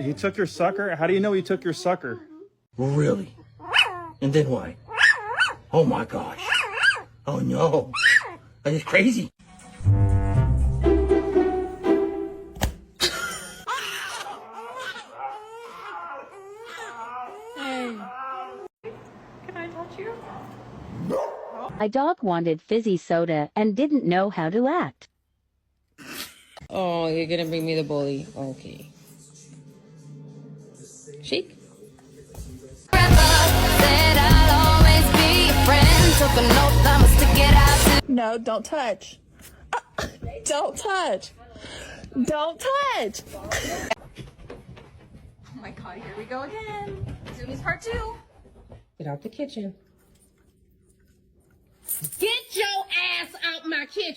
He took your sucker? How do you know he took your sucker? Really? And then what? Oh my gosh. Oh no. That is crazy. My dog wanted fizzy soda and didn't know how to act. Oh, you're gonna bring me the bully. Okay. Shake. No, don't touch. Don't touch. Don't touch. Oh my god, here we go again. Zoomies part 2. Get out the kitchen. Get your ass out my kitchen.